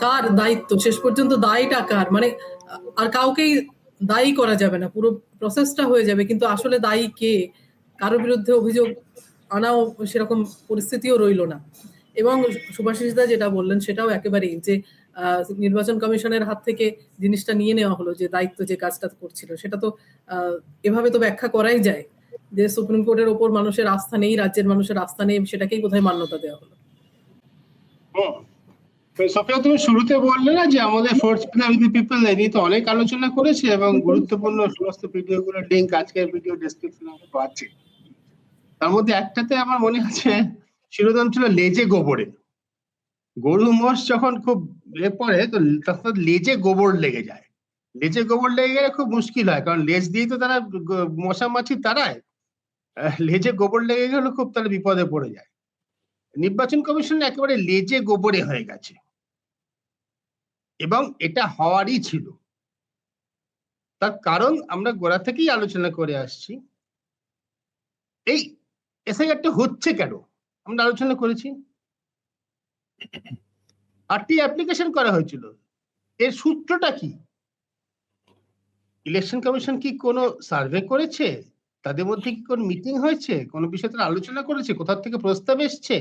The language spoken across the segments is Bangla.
কার দায়িত্ব, শেষ পর্যন্ত দায়টা কার, মানে আর কাউকেই দায়ী করা যাবে না, পুরো প্রসেসটা হয়ে যাবে, কিন্তু আসলে দায়ী কে, কারোর বিরুদ্ধে অভিযোগ আনাও সেরকম পরিস্থিতিও রইল না। এবং সুভাষিসদা যেটা বললেন সেটাও একেবারেই, যে নির্বাচন কমিশনের হাত থেকে জিনিসটা নিয়ে নেওয়া হলো, যে দায়িত্ব, যে কাজটা করছিল, সেটা তো এভাবে তো ব্যাখ্যা করাই যায় যে সুপ্রিম কোর্টের ওপর মানুষের আস্থা নেই, রাজ্যের মানুষের আস্থা নেই, সেটাকেই বোধহয় মান্যতা দেওয়া হলো। সোফিয়া, তুমি শুরুতে বললে না যে আমাদের fourth pillar with the people এই নিয়ে তো অনেক আলোচনা করেছে, এবং গুরুত্বপূর্ণ সমস্ত ভিডিও গুলোর লিঙ্ক আজকের ভিডিও ডেসক্রিপশনে আছে। তার মধ্যে একটাতে আমার মনে আছে শিরোনাম ছিল লেজে গোবরে। গরু মোষ যখন খুব পড়ে তো তখন লেজে গোবর লেগে যায়। লেজে গোবর লেগে গেলে খুব মুশকিল হয়, কারণ লেজ দিয়েই তো তারা মশা মাছি তাড়ায়। লেজে গোবর লেগে গেলে খুব তাহলে বিপদে পড়ে যায়। নির্বাচন কমিশন একেবারে লেজে গোবরে হয়ে গেছে, এবং এটা হওয়ারই ছিল। তার কারণ আমরা গোড়া থেকেই আলোচনা করে আসছি, এই এসআইআরটা হচ্ছে কেন আমরা আলোচনা করেছি। 8টি অ্যাপ্লিকেশন করা হয়েছিল, এর সূত্রটা কি? ইলেকশন কমিশন কি কোনো সার্ভে করেছে? তাদের মধ্যে কি কোনো মিটিং হয়েছে? কোনো বিষয়ে তারা আলোচনা করেছে? কোথাও থেকে প্রস্তাব এসছে?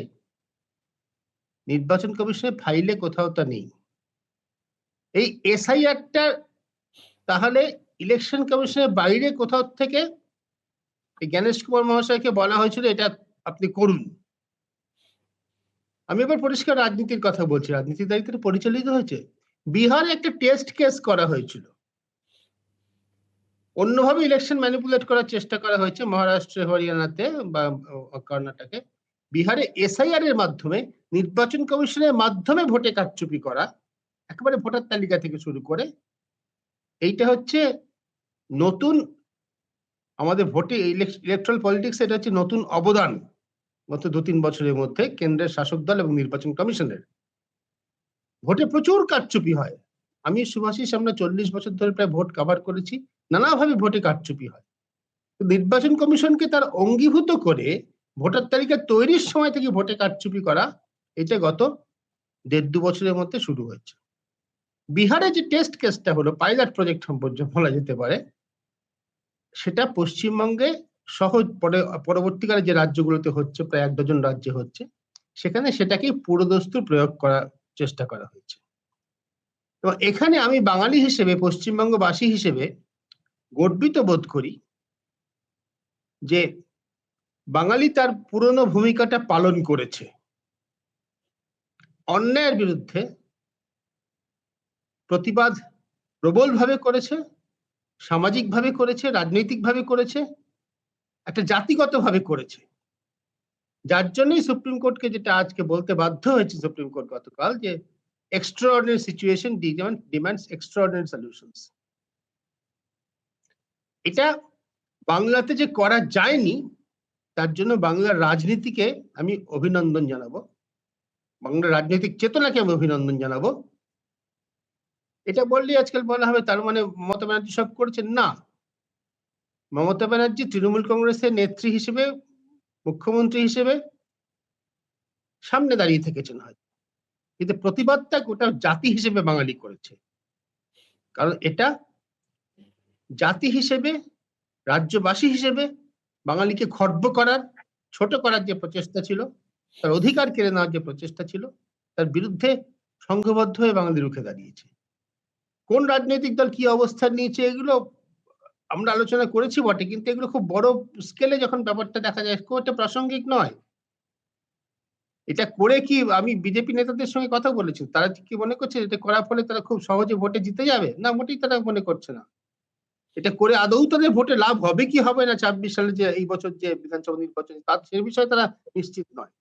নির্বাচন কমিশনের ফাইলে কোথাও তা নেই। এই এসআইআরটা তাহলে ইলেকশন কমিশনের বাইরে কোথাও থেকে জ্ঞানেশ কুমার মহাশয়কে বলা হয়েছিল এটা আপনি করুন। আমি এবার পরিষ্কার রাজনীতির কথা বলছি, রাজনীতির দায়িত্বে পরিচালিত হয়েছে। বিহারে একটা টেস্ট কেস করা হয়েছিল, অন্যভাবে ইলেকশন ম্যানিপুলেট করার চেষ্টা করা হয়েছে মহারাষ্ট্রে, হরিয়ানাতে বা কর্ণাটকে। বিহারে এসআইআর এর মাধ্যমে, নির্বাচন কমিশনের মাধ্যমে ভোটে কারচুপি করা, একেবারে ভোটার তালিকা থেকে শুরু করে। এইটা হচ্ছে নতুন আমাদের ভোটে ইলেকট্রাল পলিটিক্স, এটা হচ্ছে নতুন অবদান গত 2-3 বছরের মধ্যে কেন্দ্রের শাসক দল এবং নির্বাচন কমিশনের। ভোটে প্রচুর কারচুপি হয়। আমি সুভাষিস, আমরা 40 বছর ধরে প্রায় ভোট কভার করেছি, নানাভাবে ভোটে কারচুপি হয়। নির্বাচন কমিশনকে তার অঙ্গীভূত করে ভোটার তালিকা তৈরির সময় থেকে ভোটে কারচুপি করা, এটা গত 1.5-2 বছরের মধ্যে শুরু হয়েছে। বিহারে যে টেস্ট কেসটা হলো, পাইলট প্রজেক্ট বলা যেতে পারে, সেটা পশ্চিমবঙ্গে সহজ পরবর্তীকালে যে রাজ্যগুলোতে হচ্ছে, প্রায় 1 ডজন রাজ্যে হচ্ছে, সেখানে সেটাকে পুরোদস্তুর প্রয়োগ করার চেষ্টা করা হয়েছে। এবং এখানে আমি বাঙালি হিসেবে, পশ্চিমবঙ্গবাসী হিসেবে গর্বিত বোধ করি যে বাঙালি তার পুরনো ভূমিকাটা পালন করেছে। অন্যায়ের বিরুদ্ধে প্রতিবাদ প্রবলভাবে করেছে, সামাজিকভাবে করেছে, রাজনৈতিকভাবে করেছে, একটা জাতিগতভাবে করেছে। যার জন্যই সুপ্রিম কোর্টকে যেটা আজকে বলতে বাধ্য হয়েছে সুপ্রিম কোর্ট গতকাল, যে extraordinary situation demands extraordinary solutions. এটা বাংলাতে যে করা যায়নি, তার জন্য বাংলার রাজনীতিকে আমি অভিনন্দন জানাবো, বাংলার রাজনৈতিক চেতনাকে আমি অভিনন্দন জানাবো। এটা বললেই আজকাল বলা হবে তার মানে মমতা ব্যানার্জি সব করেছেন, না। মমতা ব্যানার্জি তৃণমূল কংগ্রেসের নেত্রী হিসেবে, মুখ্যমন্ত্রী হিসেবে সামনে দাঁড়িয়ে থেকেছেন হয়তো, কিন্তু প্রতিবাদটা গোটা জাতি হিসেবে বাঙালি করেছে। কারণ এটা জাতি হিসেবে, রাজ্যবাসী হিসেবে বাঙালিকে খর্ব করার, ছোট করার যে প্রচেষ্টা ছিল, তার অধিকার কেড়ে নেওয়ার যে প্রচেষ্টা ছিল, তার বিরুদ্ধে সংঘবদ্ধ হয়ে বাঙালি রুখে দাঁড়িয়েছে। কোন রাজনৈতিক দল কি অবস্থান নিয়েছে এগুলো আমরা আলোচনা করেছি বটে, কিন্তু এগুলো খুব বড় স্কেলে যখন ব্যাপারটা দেখা যায়, খুব একটা প্রাসঙ্গিক নয়। এটা করে কি, আমি বিজেপি নেতাদের সঙ্গে কথা বলেছি, তারা কি মনে করছে এটা করার ফলে তারা খুব সহজে ভোটে জিতে যাবে? না, মোটেই তারা মনে করছে না। এটা করে আদৌ তাদের ভোটে লাভ হবে কি হবে না 26 সালে যে এই বছর যে বিধানসভা নির্বাচন, তার সে বিষয়ে তারা নিশ্চিত নয়।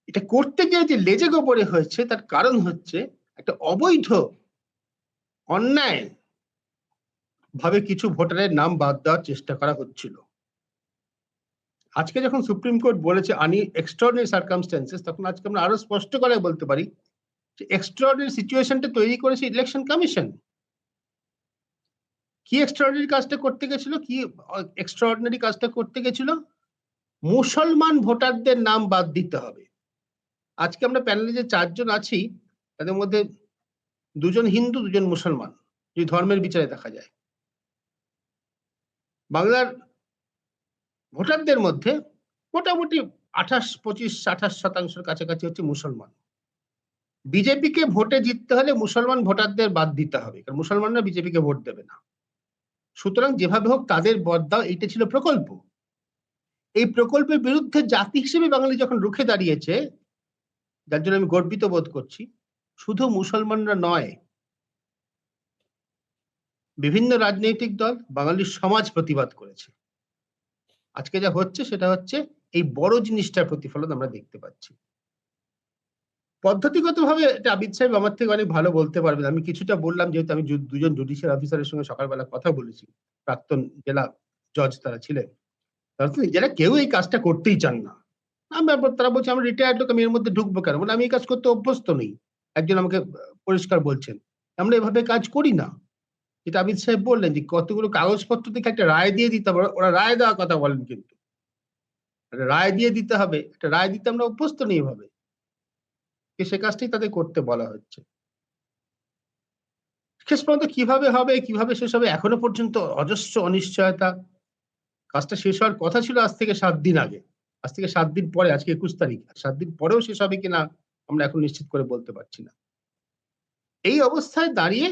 এটা করতে গিয়ে যে লেজে গোবরে হয়েছে, তার কারণ হচ্ছে একটা অবৈধ, অন্যায় ভাবে কিছু ভোটারের নাম বাদ দেওয়ার চেষ্টা করা হচ্ছিল। আজকে যখন সুপ্রিম কোর্ট বলেছে এক্সট্রাঅর্ডিনারি সার্কামস্ট্যান্সেস, তখন আজকে আমরা আরো স্পষ্ট করে বলতে পারি যে এক্সট্রাঅর্ডিনারি সিচুয়েশনটা তৈরি করেছে ইলেকশন কমিশন। কি এক্সট্রাঅর্ডিনারি কাজটা করতে গেছিল? কি এক্সট্রাঅর্ডিনারি কাজটা করতে গেছিল? মুসলমান ভোটারদের নাম বাদ দিতে হবে। আজকে আমরা প্যানেলে যে 4 জন আছি তাদের মধ্যে 2 জন হিন্দু 2 জন মুসলমান, যদি ধর্মের বিচারে দেখা যায়। বাংলার ভোটারদের মধ্যে মোটামুটি 25-28% কাছাকাছি হচ্ছে মুসলমান। বিজেপিকে ভোটে জিততে হলে মুসলমান ভোটারদের বাদ দিতে হবে, কারণ মুসলমানরা বিজেপিকে ভোট দেবে না। সুতরাং যেভাবে হোক তাদের বাদ দাও, এইটা ছিল প্রকল্প। এই প্রকল্পের বিরুদ্ধে জাতি হিসেবে বাঙালি যখন রুখে দাঁড়িয়েছে, যার জন্য আমি গর্বিত বোধ করছি, শুধু মুসলমানরা নয়, বিভিন্ন রাজনৈতিক দল, বাঙালির সমাজ প্রতিবাদ করেছে। আজকে যা হচ্ছে সেটা হচ্ছে এই বড় জিনিসটার প্রতিফলন আমরা দেখতে পাচ্ছি। পদ্ধতিগতভাবে এটা আবিদ সাহেব আমার থেকে অনেক ভালো বলতে পারবেন। আমি কিছুটা বললাম, যেহেতু আমি 2 জন জুডিশিয়াল অফিসারের সঙ্গে সকালবেলা কথা বলেছি, প্রাক্তন জেলা জজ তারা ছিলেন। তারা তো নিজেরা কেউ এই কাজটা করতেই চান না। তারা বলছে আমরা রিটায়ার্ড লোক, আমি এর মধ্যে ঢুকবো কেন? মানে আমি এই কাজ করতে অভ্যস্ত নই। একজন আমাকে পরিষ্কার বলছেন, আমরা এভাবে কাজ করি না। যেটা আবিদ সাহেব বললেন যে কতগুলো কাগজপত্র থেকে একটা রায় দিয়ে দিতে হবে, ওরা রায় দেওয়ার কথা বলেন, কিন্তু রায় দিয়ে দিতে হবে, একটা রায় দিতে আমরা অভ্যস্ত নেই এভাবে। সে কাজটাই তাদের করতে বলা হচ্ছে। শেষ পর্যন্ত কিভাবে হবে, কিভাবে শেষ হবে, এখনো পর্যন্ত অজস্র অনিশ্চয়তা। কাজটা শেষ হওয়ার কথা ছিল আজ থেকে 7 দিন আগে, আজ থেকে 7 দিন পরে, আজকে 21 তারিখ, 7 দিন পরেও শেষ হবে কিনা আমরা এখন নিশ্চিত করে বলতে পারছি না। এই অবস্থায় দাঁড়িয়ে